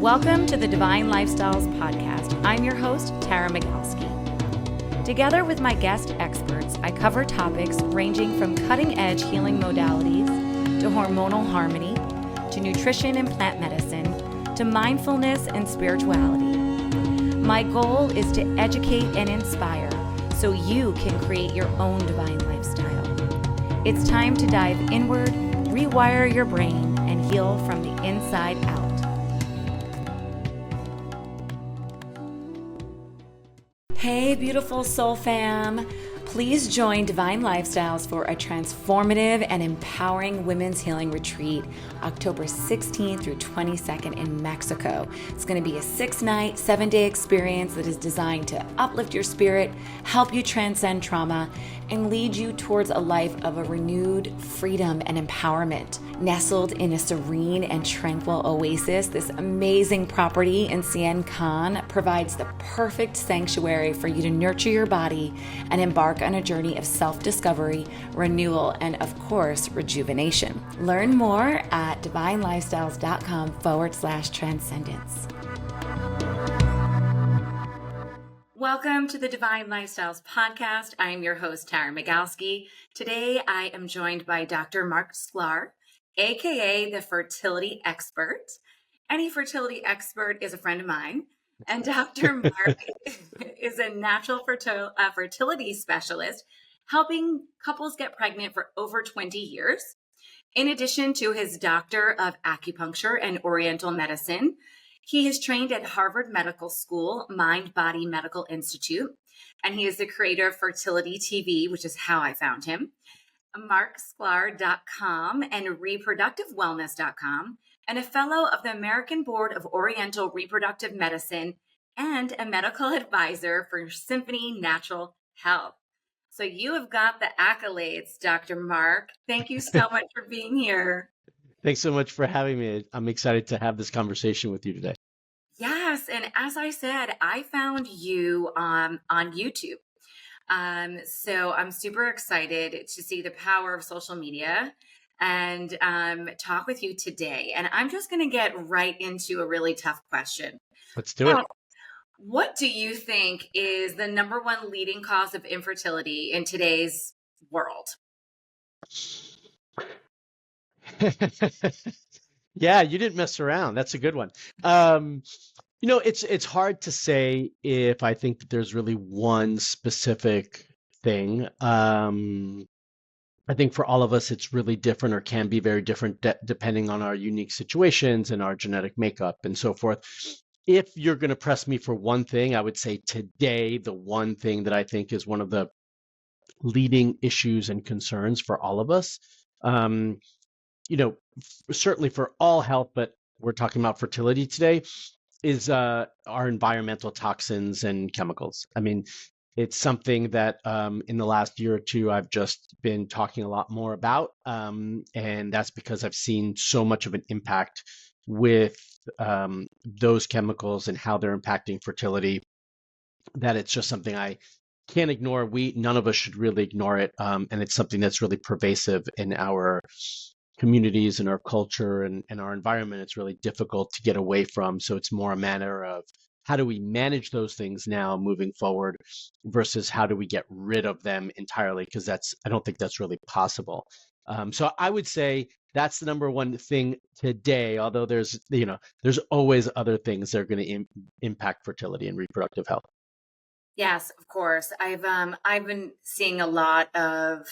Welcome to the Divine Lifestyles Podcast. I'm your host, Tara Magalski. Together with my guest experts, I cover topics ranging from cutting-edge healing modalities to hormonal harmony, to nutrition and plant medicine, to mindfulness and spirituality. My goal is to educate and inspire so you can create your own divine lifestyle. It's time to dive inward, rewire your brain, and heal from the inside out. Hey, beautiful soul fam. Please join Divine Lifestyles for a transformative and empowering women's healing retreat, October 16th through 22nd in Mexico. It's going to be a 6-night, 7-day experience that is designed to uplift your spirit, help you transcend trauma, and lead you towards a life of a renewed freedom and empowerment. Nestled in a serene and tranquil oasis, this amazing property in Cien Can provides the perfect sanctuary for you to nurture your body and embark on a journey of self-discovery, renewal, and of course, rejuvenation. Learn more at divinelifestyles.com/transcendence. Welcome to the Divine Lifestyles Podcast. I am your host, Tara Magalski. Today, I am joined by Dr. Marc Sklar, aka the fertility expert. Any fertility expert is a friend of mine. And Dr. Marc is a natural fertility specialist, helping couples get pregnant for over 20 years. In addition to his Doctor of Acupuncture and Oriental Medicine, he is trained at Harvard Medical School, Mind Body Medical Institute, and he is the creator of Fertility TV, which is how I found him, marcsklar.com and reproductivewellness.com, and a fellow of the American Board of Oriental Reproductive Medicine and a medical advisor for Symphony Natural Health. So you have got the accolades, Dr. Marc. Thank you so much for being here. Thanks so much for having me. I'm excited to have this conversation with you today. Yes, and as I said, I found you on YouTube. So I'm super excited to see the power of social media and talk with you today. And I'm just going to get right into a really tough question. Let's do it. What do you think is the number one leading cause of infertility in today's world? Yeah, you didn't mess around. That's a good one. It's hard to say if I think that there's really one specific thing. I think for all of us, it's really different or can be very different depending on our unique situations and our genetic makeup and so forth. If you're going to press me for one thing, I would say today, the one thing that I think is one of the leading issues and concerns for all of us, certainly for all health, but we're talking about fertility today, is our environmental toxins and chemicals. I mean, it's something that in the last year or two, I've just been talking a lot more about. And that's because I've seen so much of an impact with those chemicals and how they're impacting fertility, that it's just something I can't ignore. None of us should really ignore it. And it's something that's really pervasive in our communities and our culture and our environment. It's really difficult to get away from. So it's more a matter of how do we manage those things now moving forward versus how do we get rid of them entirely? Because I don't think that's really possible. So I would say that's the number one thing today, although there's always other things that are going to impact fertility and reproductive health. Yes, of course. I've been seeing a lot of,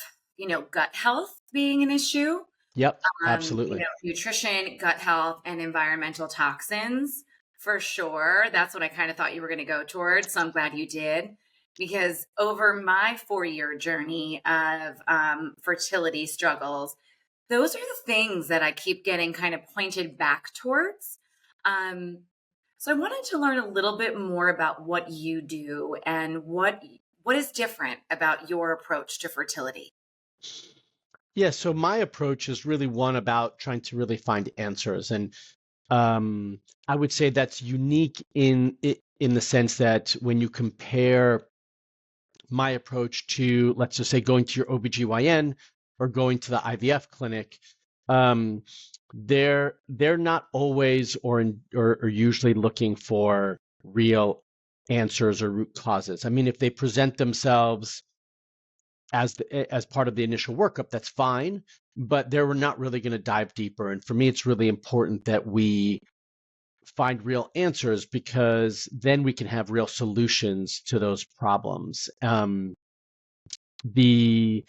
gut health being an issue. Yep, absolutely. Nutrition, gut health, and environmental toxins, for sure. That's what I kind of thought you were going to go towards. So I'm glad you did, because over my 4-year journey of fertility struggles, those are the things that I keep getting kind of pointed back towards. So I wanted to learn a little bit more about what you do and what is different about your approach to fertility. Yeah, so my approach is really one about trying to really find answers. And I would say that's unique in the sense that when you compare my approach to, let's just say, going to your OBGYN or going to the IVF clinic, they're not always or usually looking for real answers or root causes. I mean, if they present themselves as part of the initial workup, that's fine, but they're not really going to dive deeper. And for me, it's really important that we find real answers, because then we can have real solutions to those problems. The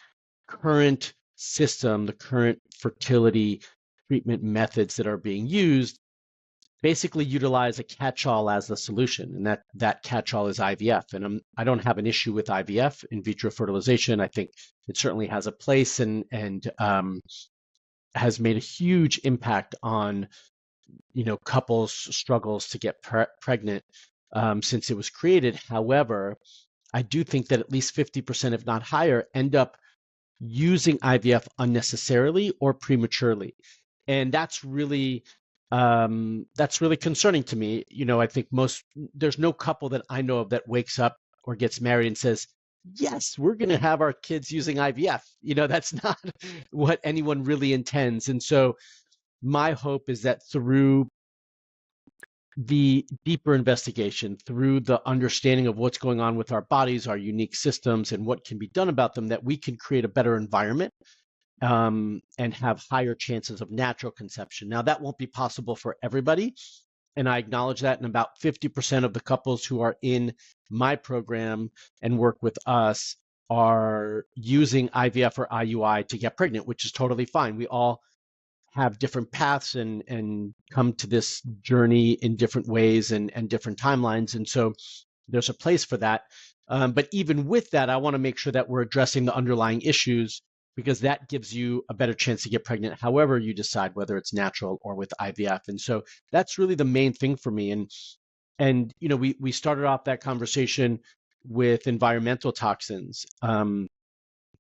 current system, the current fertility treatment methods that are being used basically utilize a catch-all as the solution, and that catch-all is IVF. And I don't have an issue with IVF, in vitro fertilization. I think it certainly has a place and has made a huge impact on couples' struggles to get pregnant since it was created. However, I do think that at least 50%, if not higher, end up using IVF unnecessarily or prematurely, and that's really concerning to me. I think there's no couple that I know of that wakes up or gets married and says, yes, we're going to have our kids using IVF. That's not what anyone really intends. And so my hope is that through the deeper investigation, through the understanding of what's going on with our bodies, our unique systems, and what can be done about them, that we can create a better environment and have higher chances of natural conception. Now, that won't be possible for everybody, and I acknowledge that. And about 50% of the couples who are in my program and work with us are using IVF or IUI to get pregnant, which is totally fine. We all have different paths and come to this journey in different ways and different timelines. And so there's a place for that. But even with that, I want to make sure that we're addressing the underlying issues, because that gives you a better chance to get pregnant, however you decide, whether it's natural or with IVF. And so that's really the main thing for me. And we started off that conversation with environmental toxins.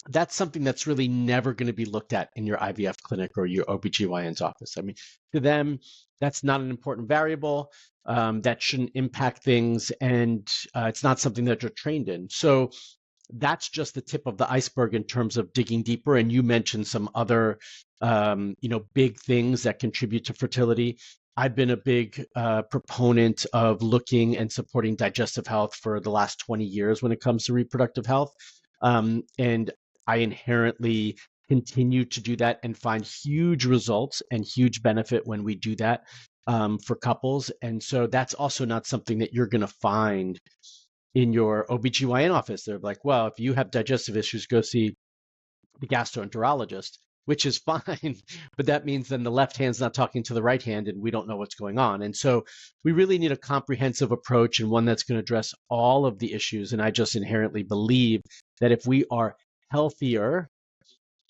That's something that's really never going to be looked at in your IVF clinic or your OBGYN's office. I mean, to them, that's not an important variable. That shouldn't impact things, and it's not something that you're trained in. So that's just the tip of the iceberg in terms of digging deeper. And you mentioned some other, big things that contribute to fertility. I've been a big proponent of looking and supporting digestive health for the last 20 years when it comes to reproductive health. And I inherently continue to do that and find huge results and huge benefit when we do that for couples. And so that's also not something that you're going to find in your OBGYN office. They're like, well, if you have digestive issues, go see the gastroenterologist, which is fine. But that means then the left hand's not talking to the right hand, and we don't know what's going on. And so we really need a comprehensive approach, and one that's going to address all of the issues. And I just inherently believe that if we are healthier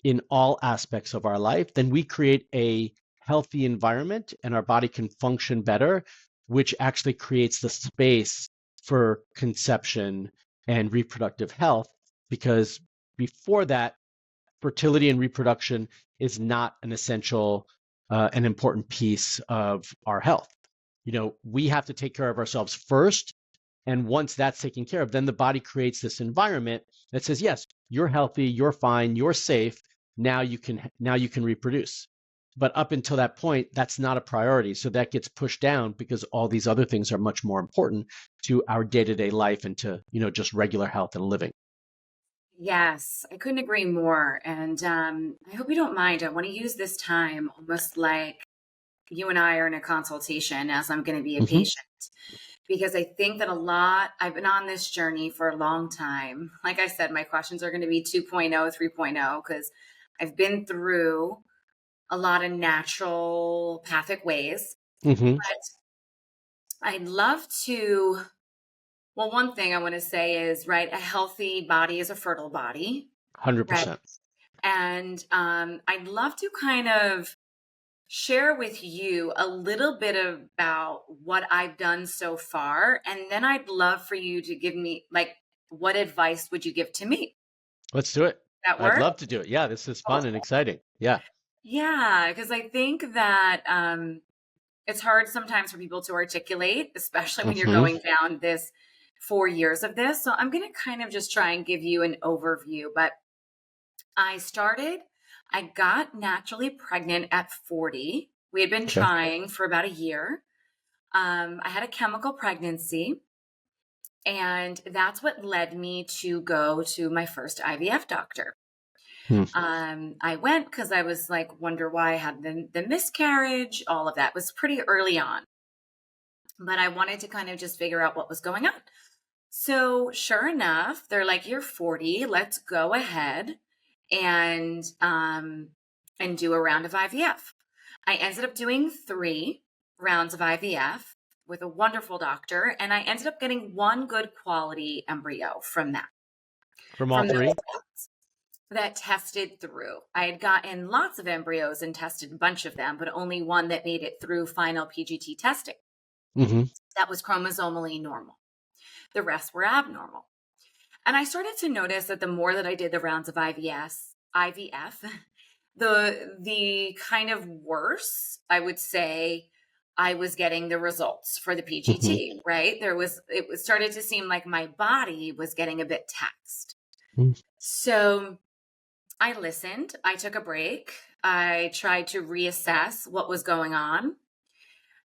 in all aspects of our life, then we create a healthy environment and our body can function better, which actually creates the space for conception and reproductive health. Because before that, fertility and reproduction is not an essential, an important piece of our health. We have to take care of ourselves first. And once that's taken care of, then the body creates this environment that says, yes, you're healthy, you're fine, you're safe. Now you can reproduce. But up until that point, that's not a priority. So that gets pushed down because all these other things are much more important to our day-to-day life and to, just regular health and living. Yes, I couldn't agree more. And I hope you don't mind. I want to use this time almost like you and I are in a consultation, as I'm going to be a patient, because I think that I've been on this journey for a long time. Like I said, my questions are going to be 2.0, 3.0, because I've been through a lot of naturopathic ways. But I'd love to, well, one thing I want to say is, right, a healthy body is a fertile body. 100%. Right? And I'd love to kind of share with you a little bit about what I've done so far. And then I'd love for you to give me, what advice would you give to me? Let's do it. That work? I'd love to do it. Yeah, this is fun and exciting. Yeah. Yeah, because I think that it's hard sometimes for people to articulate, especially when you're going down this 4 years of this. So I'm going to kind of just try and give you an overview. But I got naturally pregnant at 40 We had been Okay. trying for about a year. I had a chemical pregnancy, and that's what led me to go to my first IVF doctor. Hmm. I went because I was like, wonder why I had the miscarriage, all of that was pretty early on. But I wanted to kind of just figure out what was going on. So sure enough, they're like, you're 40, let's go ahead and do a round of IVF. I ended up doing 3 rounds of IVF with a wonderful doctor, and I ended up getting one good quality embryo from that. From all 3? That tested through. I had gotten lots of embryos and tested a bunch of them, but only one that made it through final PGT testing. Mm-hmm. That was chromosomally normal. The rest were abnormal. And I started to notice that the more that I did the rounds of IVF, the kind of worse, I would say, I was getting the results for the PGT, right? It started to seem like my body was getting a bit taxed. Mm-hmm. So I listened, I took a break. I tried to reassess what was going on.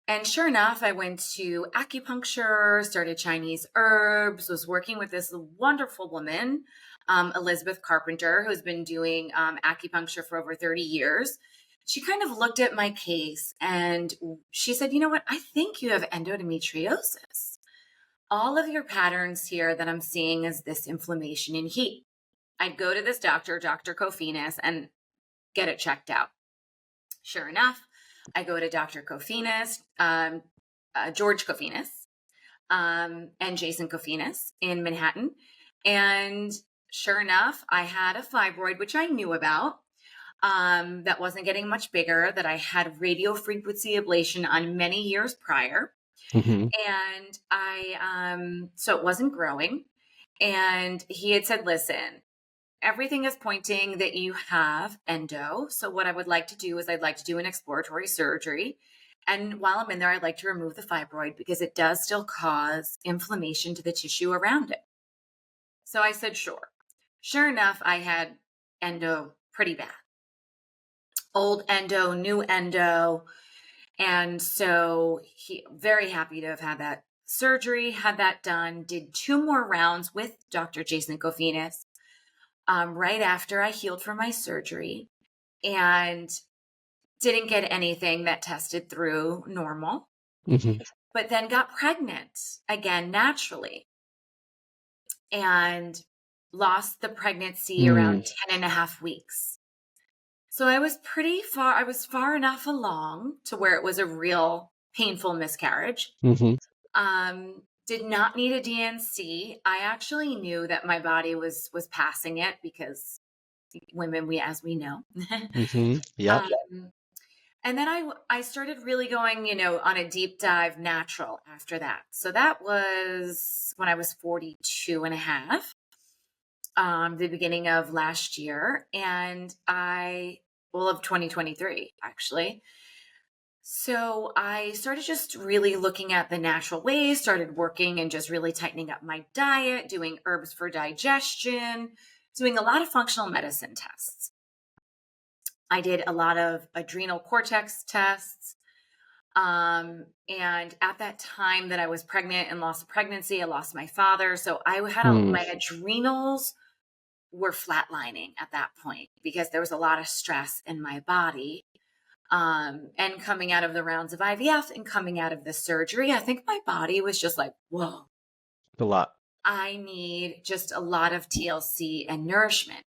And sure enough, I went to acupuncture, started Chinese herbs, was working with this wonderful woman, Elizabeth Carpenter, who's been doing acupuncture for over 30 years. She kind of looked at my case and she said, you know what? I think you have endometriosis. All of your patterns here that I'm seeing is this inflammation and heat. I'd go to this doctor, Dr. Kofinas, and get it checked out. Sure enough, I go to Dr. Kofinas, George Kofinas, and Jason Kofinas in Manhattan. And sure enough, I had a fibroid, which I knew about, that wasn't getting much bigger, that I had radio frequency ablation on many years prior. Mm-hmm. And so it wasn't growing. And he had said, listen, everything is pointing that you have endo. So what I would like to do is I'd like to do an exploratory surgery. And while I'm in there, I'd like to remove the fibroid because it does still cause inflammation to the tissue around it. So I said, sure. Sure enough, I had endo pretty bad. Old endo, new endo. And so very happy to have had that surgery, had that done, did 2 more rounds with Dr. Jason Kofinas. Right after I healed from my surgery, and didn't get anything that tested through normal, but then got pregnant again naturally and lost the pregnancy around 10 and a half weeks. So I was far enough along to where it was a real painful miscarriage. Did not need a DNC. I actually knew that my body was passing it because women, as we know. Yeah. And then I started really going, on a deep dive natural after that. So that was when I was 42 and a half, the beginning of last year. And of 2023, actually. So I started just really looking at the natural ways, started working and just really tightening up my diet, doing herbs for digestion, doing a lot of functional medicine tests. I did a lot of adrenal cortex tests. And at that time that I was pregnant and lost pregnancy, I lost my father. So I had my adrenals were flatlining at that point because there was a lot of stress in my body. And coming out of the rounds of IVF and coming out of the surgery, I think my body was just like, whoa, A lot. I need just a lot of TLC and nourishment.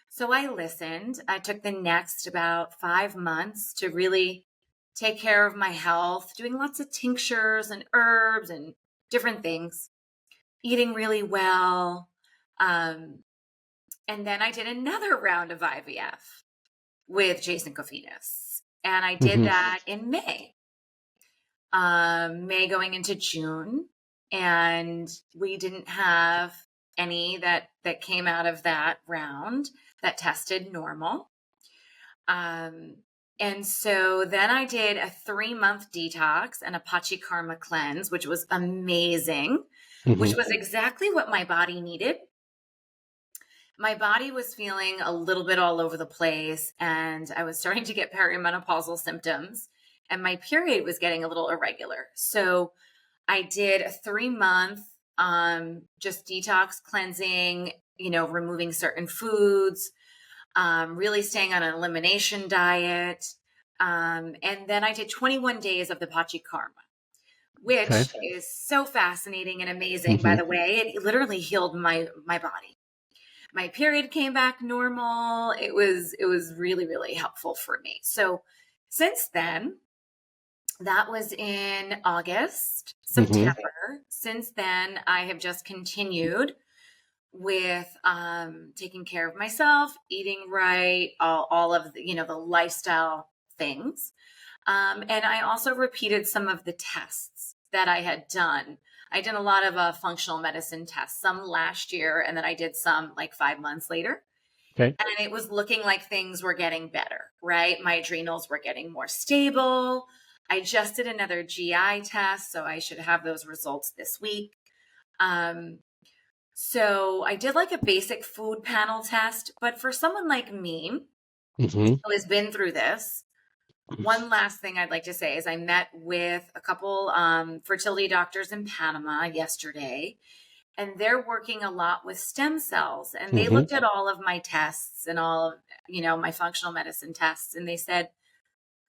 So I listened. I took the next about 5 months to really take care of my health, doing lots of tinctures and herbs and different things, eating really well. And then I did another round of IVF with Jason Kofinas. And I did that in May going into June. And we didn't have any that came out of that round that tested normal. And so then I did a 3-month detox and a Pachikarma cleanse, which was amazing, which was exactly what my body needed. My body was feeling a little bit all over the place, and I was starting to get perimenopausal symptoms. and my period was getting a little irregular. So I did a 3 month just detox cleansing, removing certain foods, really staying on an elimination diet. And then I did 21 days of the Pachikarma, Okay. which is so fascinating and amazing, by Hmm. the way. It literally healed my body. My period came back normal. It was really, really helpful for me. So since then, that was in August, Hmm. September. Since then, I have just continued with taking care of myself, eating right, all of the lifestyle things. And I also repeated some of the tests that I had done. I did a lot of functional medicine tests, some last year, and then I did some like 5 months later. Okay. And it was looking like things were getting better, right? My adrenals were getting more stable. I just did another GI test, so I should have those results this week. Um, so I did like a basic food panel test, but for someone like me Hmm. who has been through this, one last thing I'd like to say is I met with a couple fertility doctors in Panama yesterday, and they're working a lot with stem cells. And they Hmm. looked at all of my tests and all of, my functional medicine tests, and they said,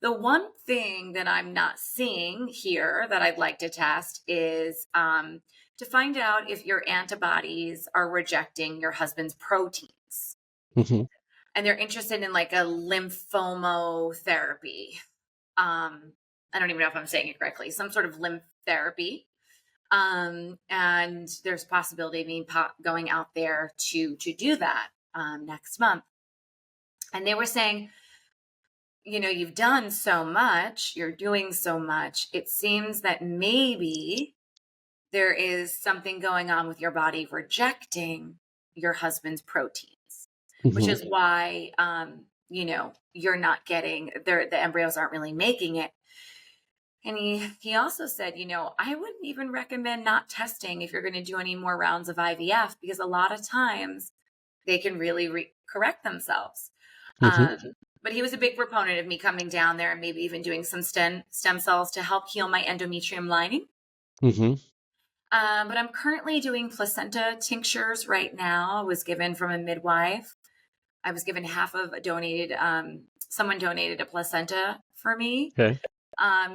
the one thing that I'm not seeing here that I'd like to test is to find out if your antibodies are rejecting your husband's proteins. Hmm. And they're interested in like a lymphoma therapy. I don't even know if I'm saying it correctly, some sort of lymph therapy. And there's a possibility of me going out there to do that next month. And they were saying, you've done so much, you're doing so much. It seems that maybe there is something going on with your body rejecting your husband's proteins, which Hmm. is why, you're not getting the embryos aren't really making it. And he also said, I wouldn't even recommend not testing if you're going to do any more rounds of IVF, because a lot of times they can really correct themselves. Hmm. Um, but he was a big proponent of me coming down there and maybe even doing some stem cells to help heal my endometrium lining. Hmm. But I'm currently doing placenta tinctures right now. I was given from a midwife. I was given half of a donated, someone donated a placenta for me. Okay.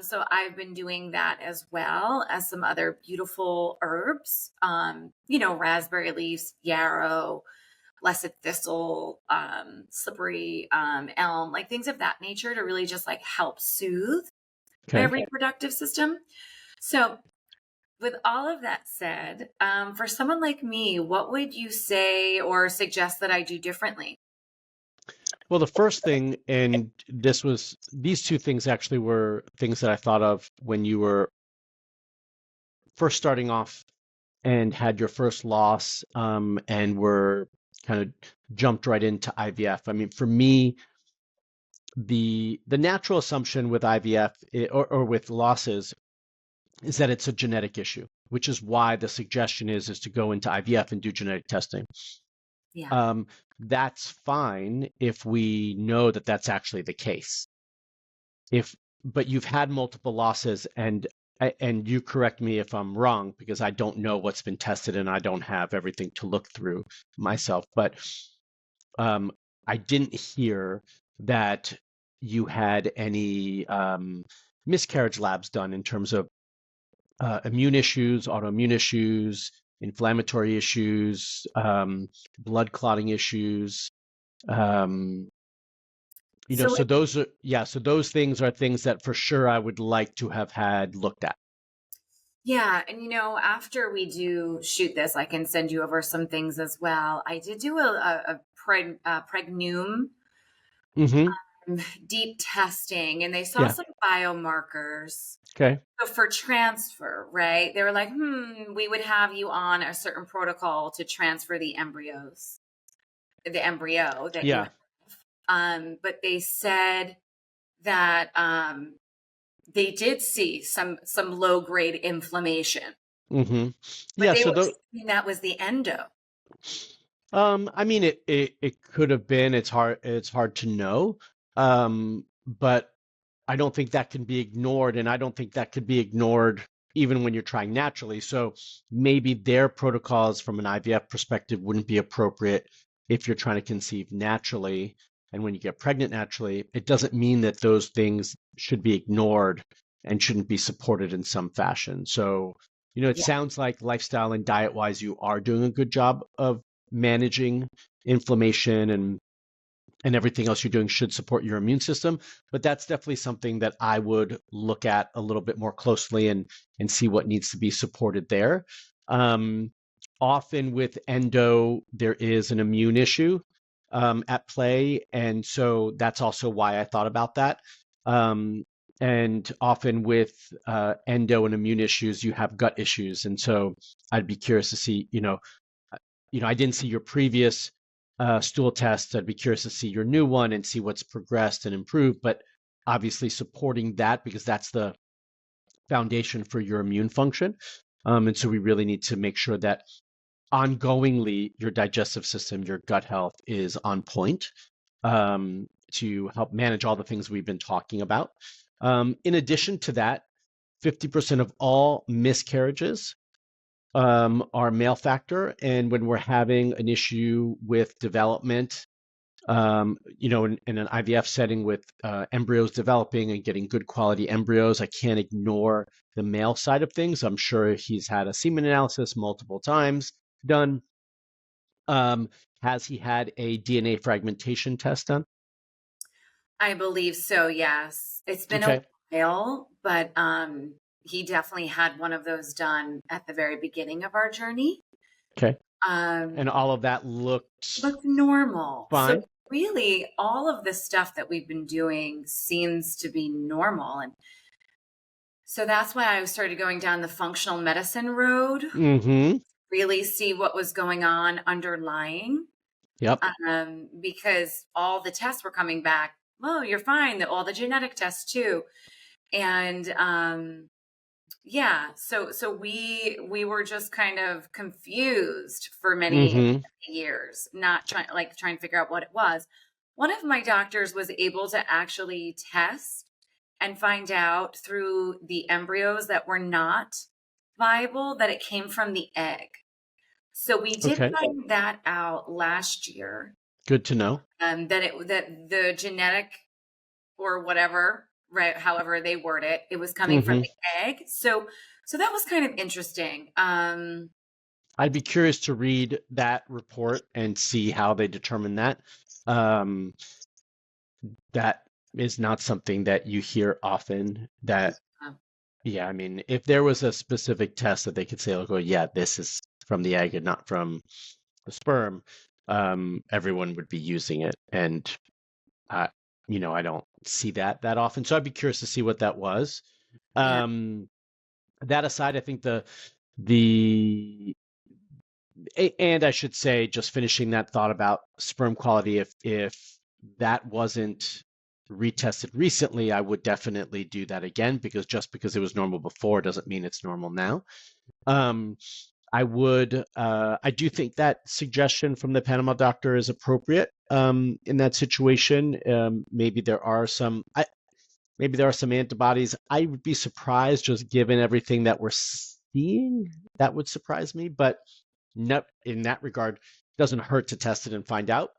So I've been doing that as well as some other beautiful herbs, raspberry leaves, yarrow, blessed thistle, slippery elm, like things of that nature to really just like help soothe my Okay. reproductive system. So with all of that said, for someone like me, what would you say or suggest that I do differently? Well, the first thing, and these two things actually were things that I thought of when you were first starting off and had your first loss, and were kind of jumped right into IVF. I mean, for me, the natural assumption with IVF or with losses is that it's a genetic issue, which is why the suggestion is to go into IVF and do genetic testing. Yeah. Um, that's fine if we know that that's actually the case. But you've had multiple losses, and you correct me if I'm wrong, because I don't know what's been tested and I don't have everything to look through myself. But um, I didn't hear that you had any miscarriage labs done in terms of immune issues, autoimmune issues, inflammatory issues, blood clotting issues. Um, So so those things are things that for sure I would like to have had looked at. yeah, and after we do shoot this, I can send you over some things as well. I did do a pregnum Hmm. deep testing, and they saw Yeah. some biomarkers. Okay. So for transfer, right? They were like, we would have you on a certain protocol to transfer the embryo that you Yeah. have. But they said that they did see some low grade inflammation, Hmm. but Yeah. they So were the saying that was the endo. I mean, it could have been. It's hard to know. But I don't think that can be ignored, and I don't think that could be ignored even when you're trying naturally. So maybe their protocols from an IVF perspective wouldn't be appropriate if you're trying to conceive naturally. And when you get pregnant naturally, it doesn't mean that those things should be ignored and shouldn't be supported in some fashion. So, it Yeah. sounds like lifestyle and diet wise, you are doing a good job of managing inflammation, and everything else you're doing should support your immune system. But that's definitely something that I would look at a little bit more closely and see what needs to be supported there. Um, Often with endo, there is an immune issue at play. And so that's also why I thought about that. And often with endo and immune issues, you have gut issues. And so I'd be curious to see, I didn't see your previous stool test. I'd be curious to see your new one and see what's progressed and improved, but obviously supporting that because that's the foundation for your immune function. And so we really need to make sure that ongoingly your digestive system, your gut health is on point to help manage all the things we've been talking about. In addition to that, 50% of all miscarriages are male factor. And when we're having an issue with development, in an IVF setting with embryos developing and getting good quality embryos, I can't ignore the male side of things. I'm sure he's had a semen analysis multiple times done. Has he had a DNA fragmentation test done? I believe so, yes. It's been a Okay. while, but he definitely had one of those done at the very beginning of our journey. Okay. Um, And all of that looked looked normal. So fine. really, all of the stuff that we've been doing seems to be normal. And so that's why I started going down the functional medicine road, Mm-hmm. really see what was going on underlying. Yep. Because all the tests were coming back, oh, you're fine, all the genetic tests too. And so we were just kind of confused for many Mm-hmm. years, not trying to figure out what it was. One of my doctors was able to actually test and find out through the embryos that were not viable that it came from the egg. So we did Okay. find that out last year. Good to know. That the genetic or whatever, right, however they word it, it was coming from Mm-hmm. the egg. So that was kind of interesting. I'd be curious to read that report and see how they determine that. Um, that is not something that you hear often. Yeah, I mean, if there was a specific test that they could say, like, oh, yeah, this is from the egg and not from the sperm, everyone would be using it. And, I don't see that often. So I'd be curious to see what that was. Yeah. That aside, I think the and I should say, just finishing that thought about sperm quality, if that wasn't retested recently, I would definitely do that again, because just because it was normal before doesn't mean it's normal now. I do think that suggestion from the Panama doctor is appropriate in that situation. Maybe there are some antibodies. I would be surprised, just given everything that we're seeing. That would surprise me, but no, in that regard, doesn't hurt to test it and find out.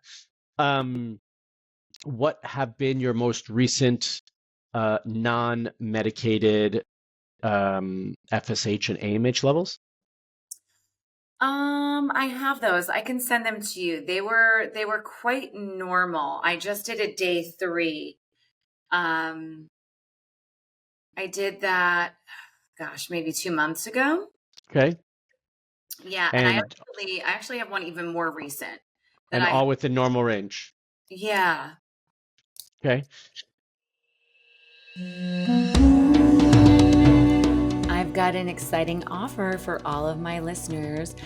What have been your most recent non-medicated FSH and AMH levels? I have those. I can send them to you. They were quite normal. I just did a day 3. I did that, gosh, maybe 2 months ago. Okay. Yeah, and I actually have one even more recent. And all within normal range. Yeah. Okay. I've got an exciting offer for all of my listeners.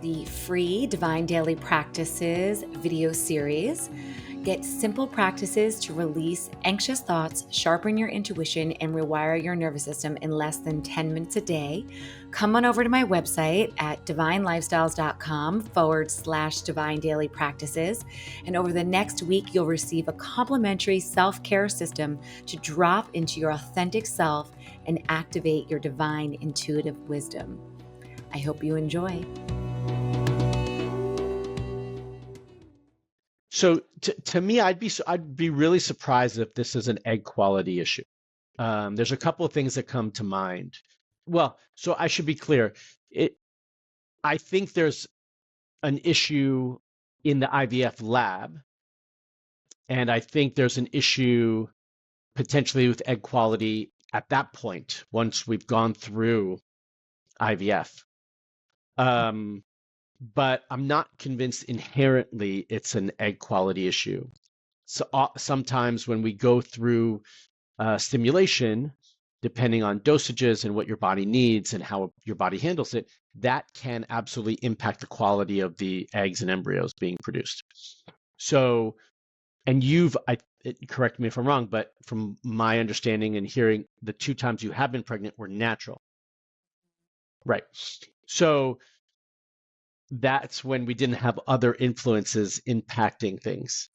The free Divine Daily Practices video series. Get simple practices to release anxious thoughts, sharpen your intuition, and rewire your nervous system in less than 10 minutes a day. Come on over to my website at divinelifestyles.com/divine daily practices. And over the next week, you'll receive a complimentary self-care system to drop into your authentic self and activate your divine intuitive wisdom. I hope you enjoy. So to me, I'd be really surprised if this is an egg quality issue. There's a couple of things that come to mind. Well, so I should be clear. I think there's an issue in the IVF lab, and I think there's an issue potentially with egg quality at that point once we've gone through IVF. But I'm not convinced inherently it's an egg quality issue. So sometimes when we go through stimulation, depending on dosages and what your body needs and how your body handles it, that can absolutely impact the quality of the eggs and embryos being produced. So, and correct me if I'm wrong, but from my understanding and hearing, the 2 times you have been pregnant were natural. Right. So that's when we didn't have other influences impacting things.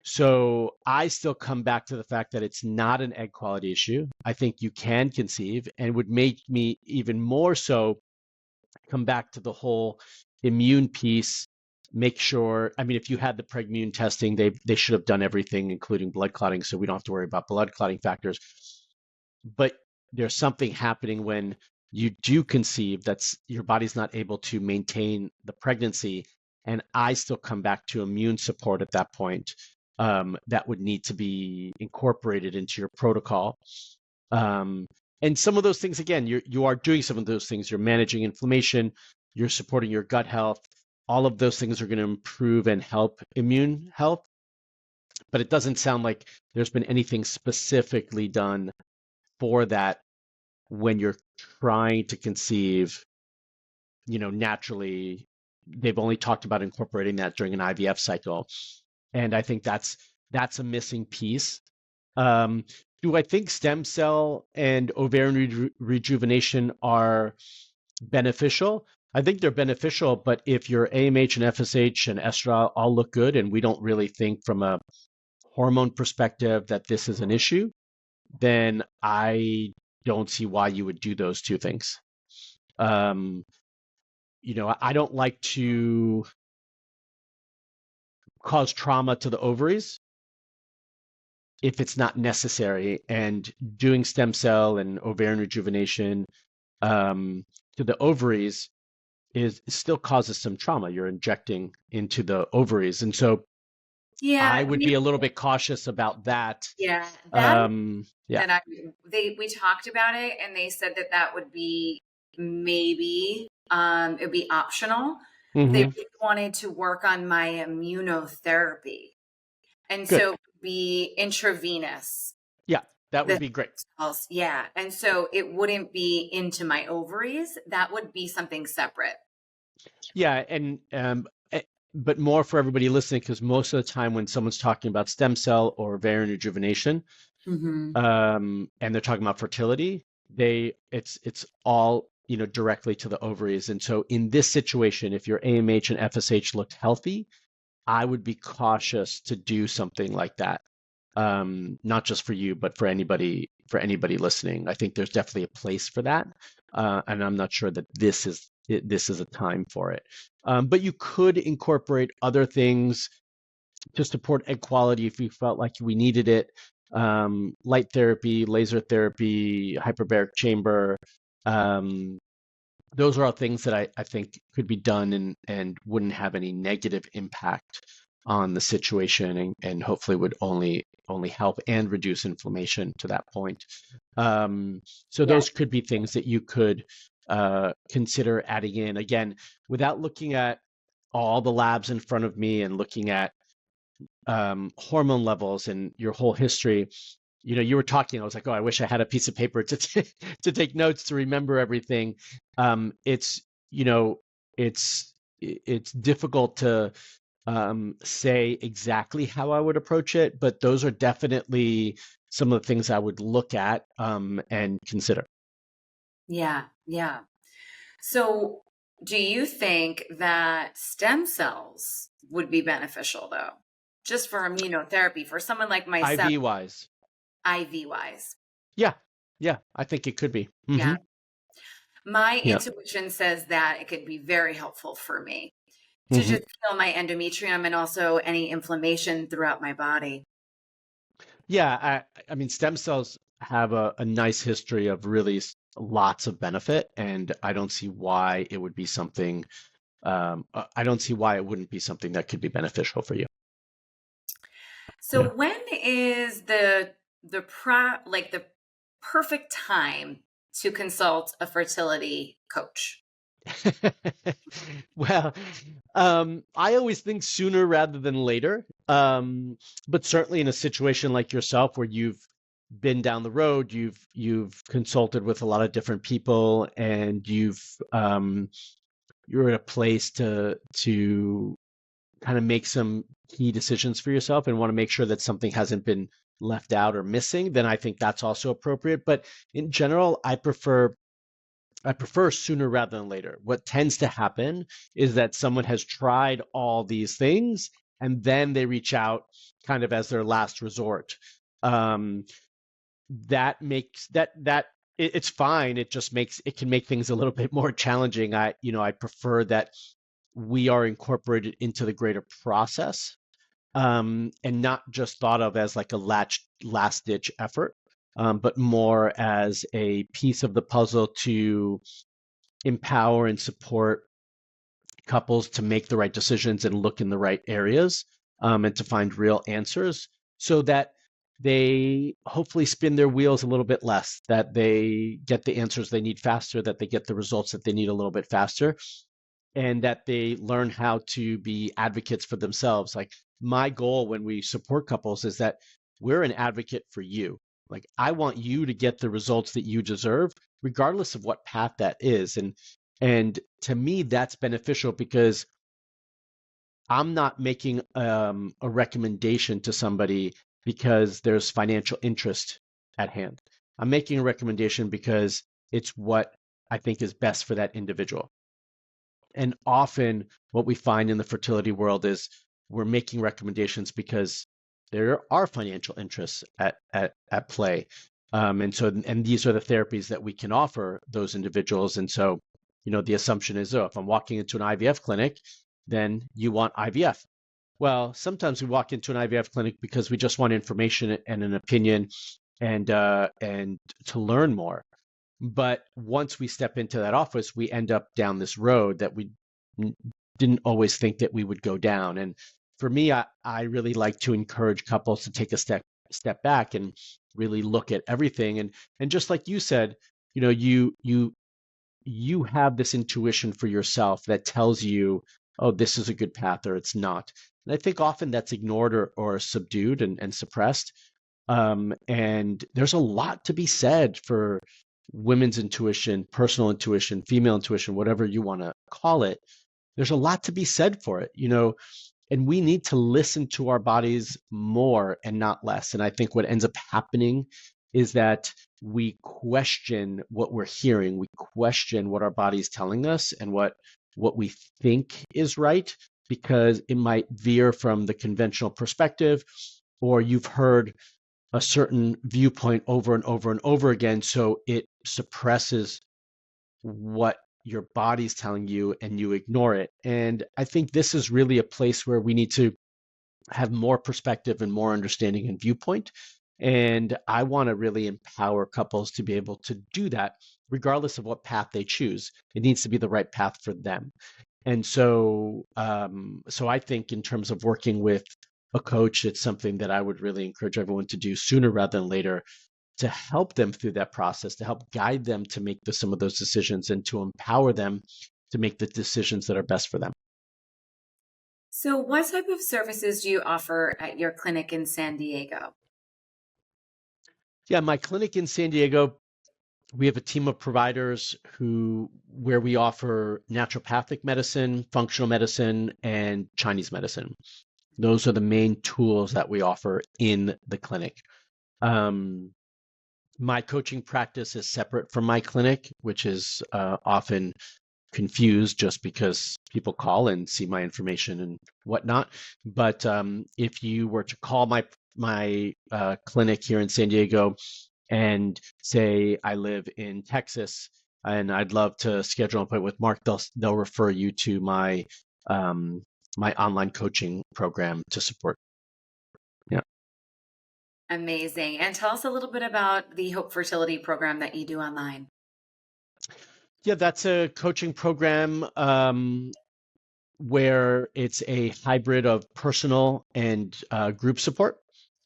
So I still come back to the fact that it's not an egg quality issue. I think you can conceive, and would make me even more so come back to the whole immune piece. Make sure, I mean, if you had the PregMune testing, they should have done everything, including blood clotting, so we don't have to worry about blood clotting factors. But there's something happening when you do conceive that's your body's not able to maintain the pregnancy. And I still come back to immune support at that point. That would need to be incorporated into your protocol. And some of those things, again, you are doing some of those things. You're managing inflammation, you're supporting your gut health. All of those things are going to improve and help immune health. But it doesn't sound like there's been anything specifically done for that when you're trying to conceive, naturally. They've only talked about incorporating that during an IVF cycle. And I think that's a missing piece. Do I think stem cell and ovarian rejuvenation are beneficial? I think they're beneficial, but if your AMH and FSH and estradiol all look good, and we don't really think from a hormone perspective that this is an issue, then I don't see why you would do those 2 things. I don't like to cause trauma to the ovaries if it's not necessary, and doing stem cell and ovarian rejuvenation to the ovaries still causes some trauma. You're injecting into the ovaries, and so I would be a little bit cautious about that. Yeah, we talked about it, and they said that would be maybe it would be optional. Mm-hmm. They really wanted to work on my immunotherapy, and Good. So it would be intravenous. Yeah, that would be great. Yeah, and so it wouldn't be into my ovaries. That would be something separate. Yeah, and but more for everybody listening, because most of the time when someone's talking about stem cell or ovarian rejuvenation, mm-hmm. And they're talking about fertility, it's all directly to the ovaries. And so in this situation, if your AMH and FSH looked healthy, I would be cautious to do something like that. Not just for you, but for anybody listening. I think there's definitely a place for that, and I'm not sure that this is a time for it. But you could incorporate other things to support egg quality if you felt like we needed it. Light therapy, laser therapy, hyperbaric chamber. Those are all things that I think could be done and wouldn't have any negative impact on the situation, and hopefully would only help and reduce inflammation to that point. So those could be things that you could consider adding in, again, without looking at all the labs in front of me and looking at hormone levels and your whole history. You were talking, I was like, oh, I wish I had a piece of paper to to take notes to remember everything. It's difficult to say exactly how I would approach it, but those are definitely some of the things I would look at and consider. Yeah, yeah. So, do you think that stem cells would be beneficial though? Just for immunotherapy for someone like myself, IV wise, IV wise? yeah, yeah, I think it could be. Yeah. My Yeah. intuition says that it could be very helpful for me to hmm just heal my endometrium and also any inflammation throughout my body. Yeah, I mean, stem cells have a nice history of really lots of benefit, and I don't see why it would be something. I don't see why it wouldn't be something that could be beneficial for you. So when is the perfect time to consult a fertility coach? Well, I always think sooner rather than later. But certainly in a situation like yourself where you've been down the road, you've consulted with a lot of different people, and you're in a place to kind of make some key decisions for yourself and want to make sure that something hasn't been left out or missing, then I think that's also appropriate. But in general, I prefer sooner rather than later. What tends to happen is that someone has tried all these things and then they reach out kind of as their last resort. Um, that makes it's fine. It just makes it can make things a little bit more challenging. I prefer that we are incorporated into the greater process, and not just thought of as like a last ditch effort, but more as a piece of the puzzle to empower and support couples to make the right decisions and look in the right areas, and to find real answers so that they hopefully spin their wheels a little bit less, that they get the answers they need faster, that they get the results that they need a little bit faster, and that they learn how to be advocates for themselves. Like my goal when we support couples is that we're an advocate for you. Like I want you to get the results that you deserve, regardless of what path that is. And to me, that's beneficial because I'm not making a recommendation to somebody because there's financial interest at hand. I'm making a recommendation because it's what I think is best for that individual. And often what we find in the fertility world is we're making recommendations because there are financial interests at play. And these are the therapies that we can offer those individuals. And so, the assumption is, oh, if I'm walking into an IVF clinic, then you want IVF. Well, sometimes we walk into an IVF clinic because we just want information and an opinion and to learn more. But once we step into that office, we end up down this road that we didn't always think that we would go down. And for me, I really like to encourage couples to take a step back and really look at everything. And just like you said, you have this intuition for yourself that tells you, oh, this is a good path or it's not. And I think often that's ignored or subdued and suppressed. And there's a lot to be said for women's intuition, personal intuition, female intuition, whatever you want to call it. There's a lot to be said for it, and we need to listen to our bodies more and not less. And I think what ends up happening is that we question what we're hearing, we question what our body's telling us and what we think is right, because it might veer from the conventional perspective, or you've heard a certain viewpoint over and over and over again, so it suppresses what your body's telling you and you ignore it. And I think this is really a place where we need to have more perspective and more understanding and viewpoint. And I want to really empower couples to be able to do that regardless of what path they choose. It needs to be the right path for them. And so I think in terms of working with a coach, it's something that I would really encourage everyone to do sooner rather than later, to help them through that process, to help guide them to make some of those decisions and to empower them to make the decisions that are best for them. So, what type of services do you offer at your clinic in San Diego? Yeah, my clinic in San Diego we have a team of providers where we offer naturopathic medicine, functional medicine, and Chinese medicine. Those are the main tools that we offer in the clinic. My coaching practice is separate from my clinic, which is often confused just because people call and see my information and whatnot. But if you were to call my clinic here in San Diego and say I live in Texas and I'd love to schedule an appointment with Mark, they'll refer you to my online coaching program to support. Yeah. Amazing. And tell us a little bit about the Hope Fertility program that you do online. Yeah, that's a coaching program where it's a hybrid of personal and group support.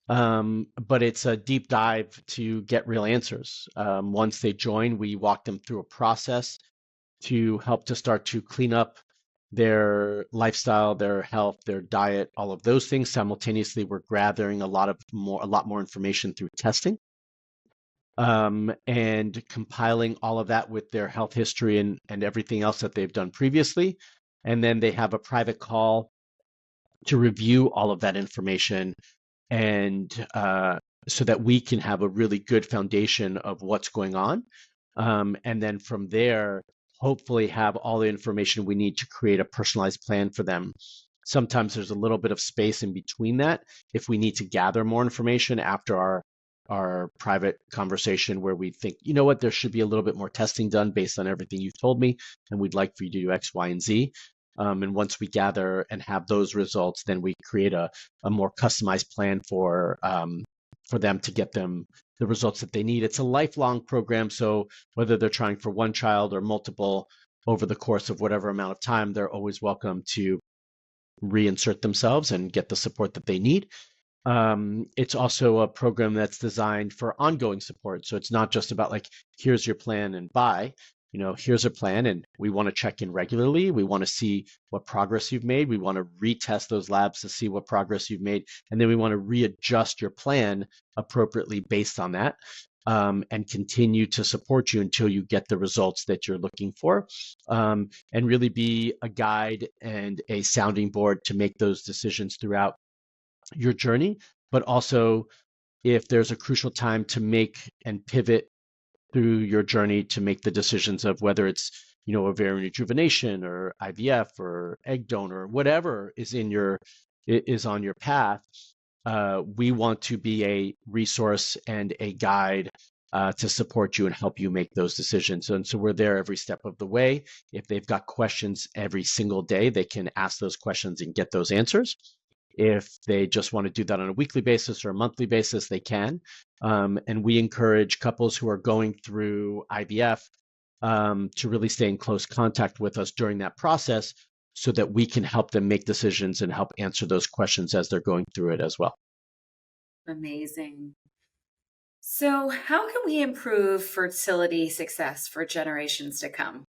But it's a deep dive to get real answers. Once they join, we walk them through a process to help to start to clean up their lifestyle, their health, their diet, all of those things. Simultaneously, we're gathering a lot more information through testing, and compiling all of that with their health history and everything else that they've done previously. And then they have a private call to review all of that information, and so that we can have a really good foundation of what's going on. And then from there, hopefully have all the information we need to create a personalized plan for them. Sometimes there's a little bit of space in between that if we need to gather more information after our private conversation where we think, you know what, there should be a little bit more testing done based on everything you've told me, and we'd like for you to do X, Y, and Z. And once we gather and have those results, then we create a more customized plan for them to get them the results that they need. It's a lifelong program, so whether they're trying for one child or multiple over the course of whatever amount of time, they're always welcome to reinsert themselves and get the support that they need. It's also a program that's designed for ongoing support. So it's not just about like, here's your plan and bye. Here's a plan and we want to check in regularly. We want to see what progress you've made. We want to retest those labs to see what progress you've made. And then we want to readjust your plan appropriately based on that, and continue to support you until you get the results that you're looking for, and really be a guide and a sounding board to make those decisions throughout your journey. But also, if there's a crucial time to make and pivot through your journey to make the decisions of whether it's ovarian rejuvenation or IVF or egg donor, whatever is on your path, we want to be a resource and a guide to support you and help you make those decisions. And so we're there every step of the way. If they've got questions every single day, they can ask those questions and get those answers. If they just want to do that on a weekly basis or a monthly basis, they can. And we encourage couples who are going through IVF to really stay in close contact with us during that process so that we can help them make decisions and help answer those questions as they're going through it as well. Amazing. So how can we improve fertility success for generations to come?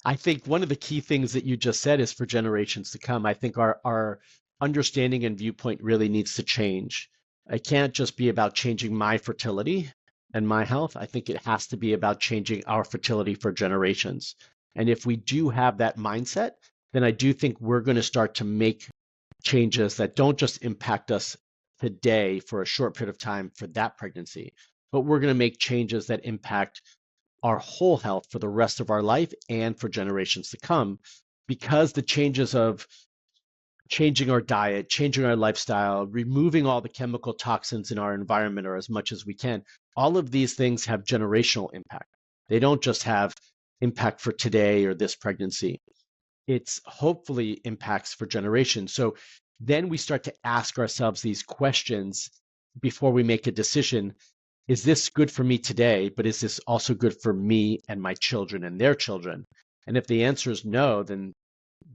I think one of the key things that you just said is for generations to come. I think our understanding and viewpoint really needs to change. It can't just be about changing my fertility and my health. I think it has to be about changing our fertility for generations. And if we do have that mindset, then I do think we're going to start to make changes that don't just impact us today for a short period of time for that pregnancy, but we're going to make changes that impact our whole health for the rest of our life and for generations to come, because the changes of changing our diet, changing our lifestyle, removing all the chemical toxins in our environment or as much as we can, all of these things have generational impact. They don't just have impact for today or this pregnancy. It's hopefully impacts for generations. So then we start to ask ourselves these questions before we make a decision. Is this good for me today, but is this also good for me and my children and their children? And if the answer is no, then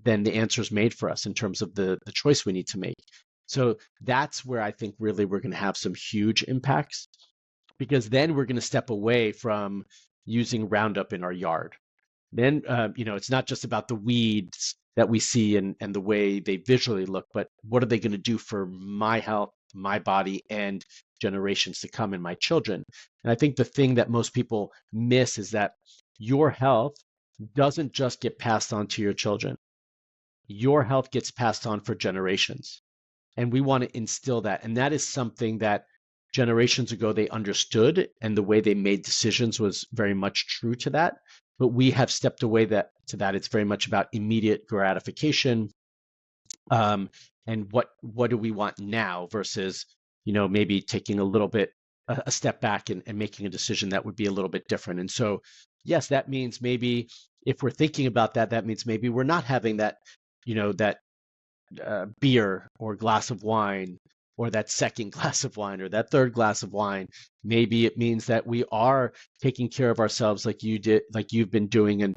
the answer is made for us in terms of the choice we need to make. So that's where I think really we're going to have some huge impacts, because then we're going to step away from using Roundup in our yard. Then, it's not just about the weeds that we see and the way they visually look, but what are they going to do for my health, my body, and generations to come and my children. And I think the thing that most people miss is that your health doesn't just get passed on to your children. Your health gets passed on for generations. And we want to instill that. And that is something that generations ago they understood, and the way they made decisions was very much true to that. But we have stepped away to that. It's very much about immediate gratification, and what do we want now versus, maybe taking a little bit a step back and making a decision that would be a little bit different. And so, yes, that means maybe if we're thinking about that, that means maybe we're not having that, that beer or glass of wine, or that second glass of wine, or that third glass of wine. Maybe it means that we are taking care of ourselves like you've been doing, and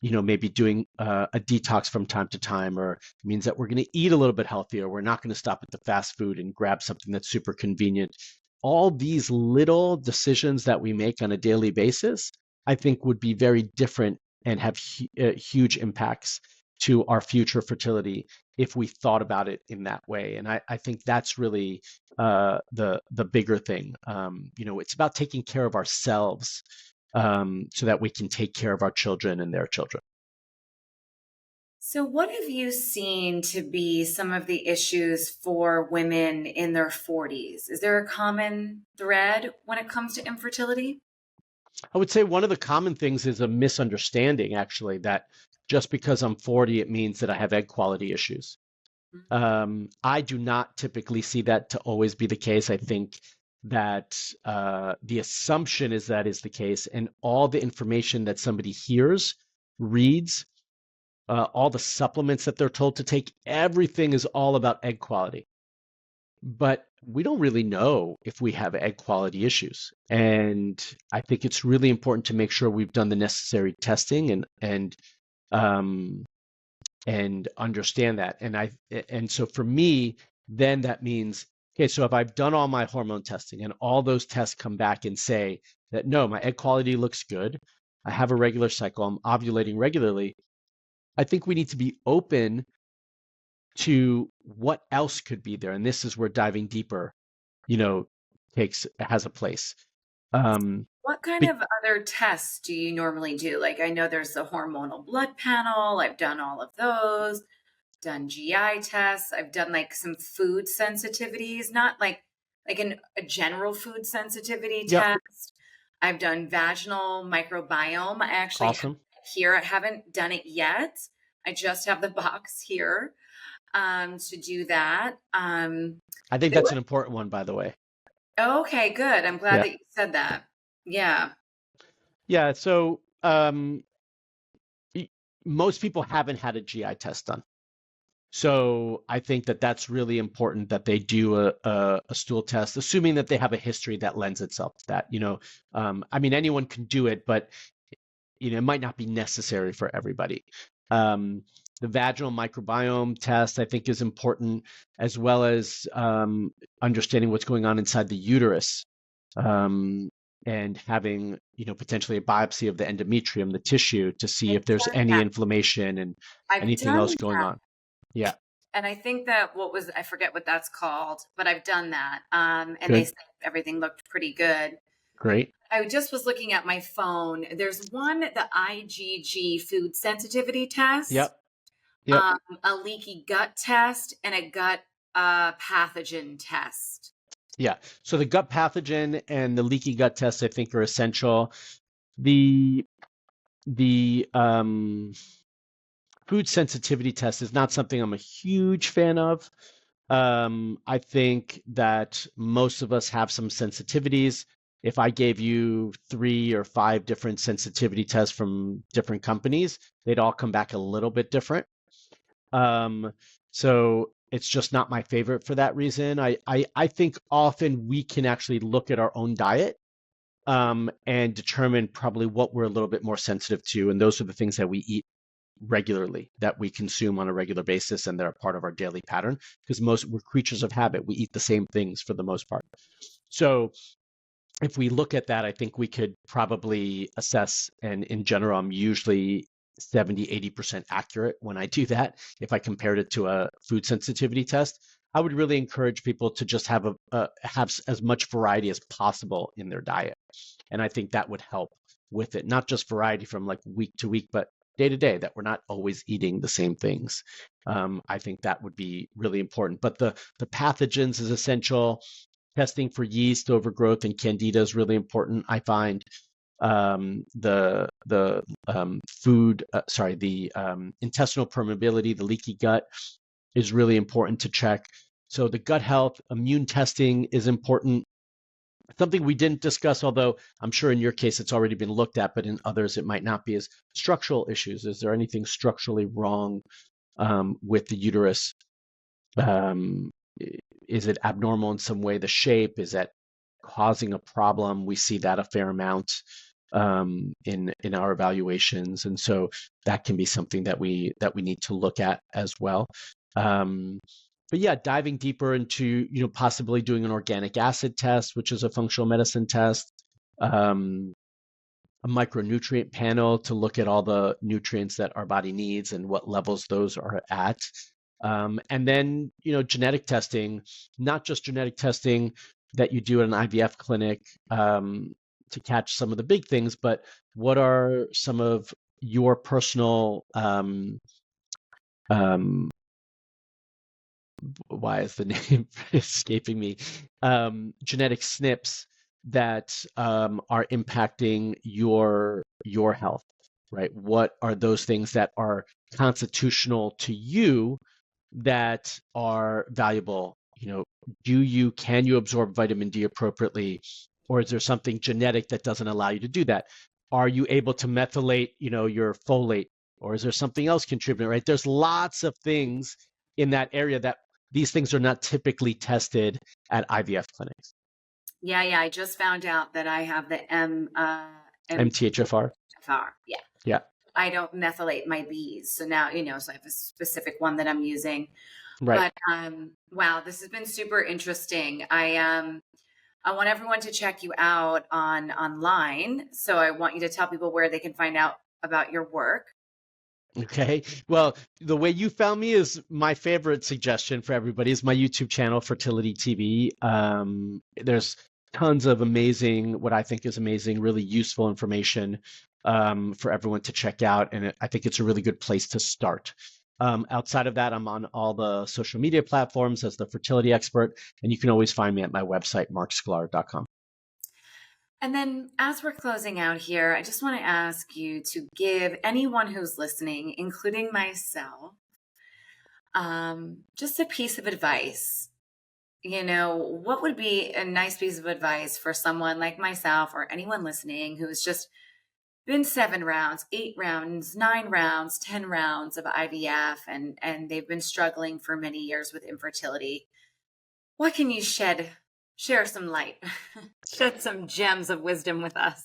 maybe doing a detox from time to time, or it means that we're going to eat a little bit healthier. We're not going to stop at the fast food and grab something that's super convenient. All these little decisions that we make on a daily basis, I think would be very different and have huge impacts to our future fertility if we thought about it in that way. And I think that's really the bigger thing. It's about taking care of ourselves, so that we can take care of our children and their children. So what have you seen to be some of the issues for women in their 40s? Is there a common thread when it comes to infertility? I would say one of the common things is a misunderstanding, actually, that just because I'm 40, it means that I have egg quality issues. I do not typically see that to always be the case. I think that the assumption is that is the case, and all the information that somebody hears, reads, all the supplements that they're told to take, everything is all about egg quality. But we don't really know if we have egg quality issues. And I think it's really important to make sure we've done the necessary testing and understand that. And so for me, then that means, okay, so if I've done all my hormone testing and all those tests come back and say that, no, my egg quality looks good, I have a regular cycle, I'm ovulating regularly, I think we need to be open to what else could be there. And this is where diving deeper, has a place. What kind of other tests do you normally do? Like, I know there's the hormonal blood panel. I've done all of those, done GI tests. I've done like some food sensitivities, not like a general food sensitivity Yep. test. I've done vaginal microbiome. I actually Awesome. here, I haven't done it yet. I just have the box here to do that. I think that's an important one, by the way. Okay, good. I'm glad Yeah. that you said that. Yeah. Yeah. So most people haven't had a GI test done. So I think that that's really important that they do a stool test, assuming that they have a history that lends itself to that. I mean, anyone can do it, but it might not be necessary for everybody. The vaginal microbiome test, I think, is important, as well as understanding what's going on inside the uterus, and having, potentially a biopsy of the endometrium, the tissue, to see if there's any inflammation and anything else going on. Yeah. And I think that I forget what that's called, but I've done that. And Good. they said everything looked pretty good. Great. I just was looking at my phone. There's one, the IgG food sensitivity test. Yep. A leaky gut test, and a gut pathogen test. Yeah. So the gut pathogen and the leaky gut test, I think, are essential. The food sensitivity test is not something I'm a huge fan of. I think that most of us have some sensitivities. If I gave you 3 or 5 different sensitivity tests from different companies, they'd all come back a little bit different. So it's just not my favorite for that reason. I think often we can actually look at our own diet, and determine probably what we're a little bit more sensitive to. And those are the things that we eat regularly, that we consume on a regular basis, and they're a part of our daily pattern, because we're creatures of habit. We eat the same things for the most part. So if we look at that, I think we could probably assess, and in general, I'm usually 70, 80% accurate when I do that. If I compared it to a food sensitivity test, I would really encourage people to just have as much variety as possible in their diet. And I think that would help with it, not just variety from like week to week, but day to day, that we're not always eating the same things. I think that would be really important. But the pathogens is essential. Testing for yeast overgrowth and candida is really important, I find. Intestinal permeability, the leaky gut, is really important to check. So the gut health, immune testing is important. Something we didn't discuss, although I'm sure in your case it's already been looked at, but in others it might not be, is structural issues. Is there anything structurally wrong with the uterus? Is it abnormal in some way? The shape, is that causing a problem? We see that a fair amount in our evaluations, and so that can be something that we need to look at as well. But yeah, diving deeper into possibly doing an organic acid test, which is a functional medicine test, a micronutrient panel to look at all the nutrients that our body needs and what levels those are at. And then, genetic testing, not just genetic testing that you do at an IVF clinic to catch some of the big things, but what are some of your personal, why is the name escaping me, genetic SNPs that are impacting your health, right? What are those things that are constitutional to you that are valuable? Can you absorb vitamin D appropriately, or is there something genetic that doesn't allow you to do that? Are you able to methylate, your folate, or is there something else contributing, right? There's lots of things in that area that these things are not typically tested at IVF clinics. Yeah. I just found out that I have the MTHFR. Yeah. Yeah. I don't methylate my bees. So now, so I have a specific one that I'm using. Right. But wow, this has been super interesting. I want everyone to check you out online. So I want you to tell people where they can find out about your work. Okay. Well, the way you found me is my favorite suggestion for everybody is my YouTube channel, Fertility TV. There's tons of amazing, what I think is amazing, really useful information for everyone to check out. And I think it's a really good place to start. Outside of that, I'm on all the social media platforms as the fertility expert, and you can always find me at my website, marcsklar.com. And then as we're closing out here, I just want to ask you to give anyone who's listening, including myself, just a piece of advice. What would be a nice piece of advice for someone like myself or anyone listening who's just been 7 rounds, 8 rounds, 9 rounds, 10 rounds of IVF, and they've been struggling for many years with infertility? What can you share some light, shed some gems of wisdom with us?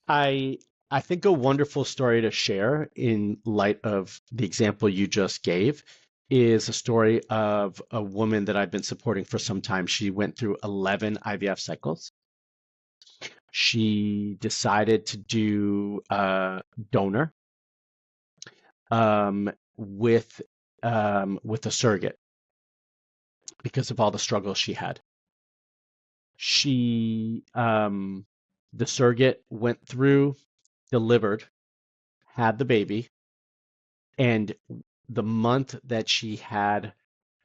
I think a wonderful story to share in light of the example you just gave is a story of a woman that I've been supporting for some time. She went through 11 IVF cycles. She decided to do donor with a surrogate because of all the struggles she had. The surrogate went through, delivered, had the baby, and the month that she got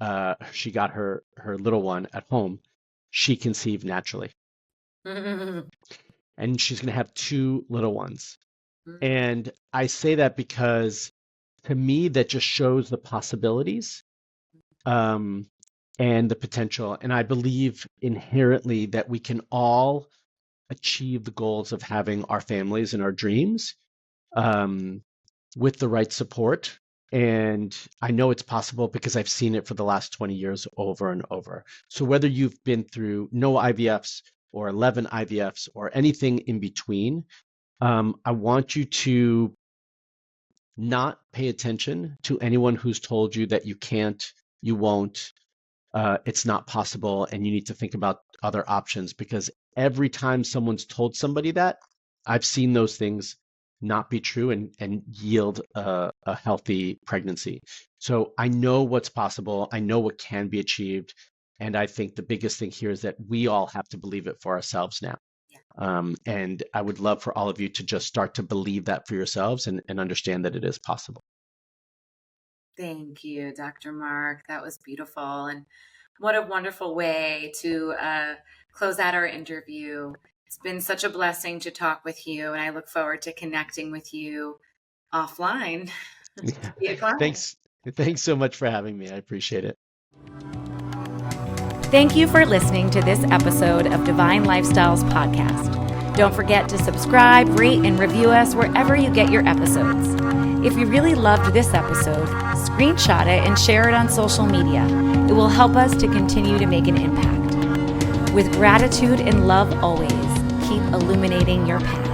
her little one at home, she conceived naturally. And she's going to have 2 little ones. And I say that because to me, that just shows the possibilities and the potential. And I believe inherently that we can all achieve the goals of having our families and our dreams with the right support. And I know it's possible because I've seen it for the last 20 years over and over. So whether you've been through no IVFs or 11 IVFs or anything in between, I want you to not pay attention to anyone who's told you that you can't, you won't, it's not possible, and you need to think about other options, because every time someone's told somebody that, I've seen those things not be true and yield a healthy pregnancy. So I know what's possible. I know what can be achieved. And I think the biggest thing here is that we all have to believe it for ourselves now. And I would love for all of you to just start to believe that for yourselves and understand that it is possible. Thank you, Dr. Marc. That was beautiful. And what a wonderful way to close out our interview. It's been such a blessing to talk with you, and I look forward to connecting with you offline. Thanks so much for having me. I appreciate it. Thank you for listening to this episode of Divine Lifestyles Podcast. Don't forget to subscribe, rate, and review us wherever you get your episodes. If you really loved this episode, screenshot it and share it on social media. It will help us to continue to make an impact. With gratitude and love always, keep illuminating your path.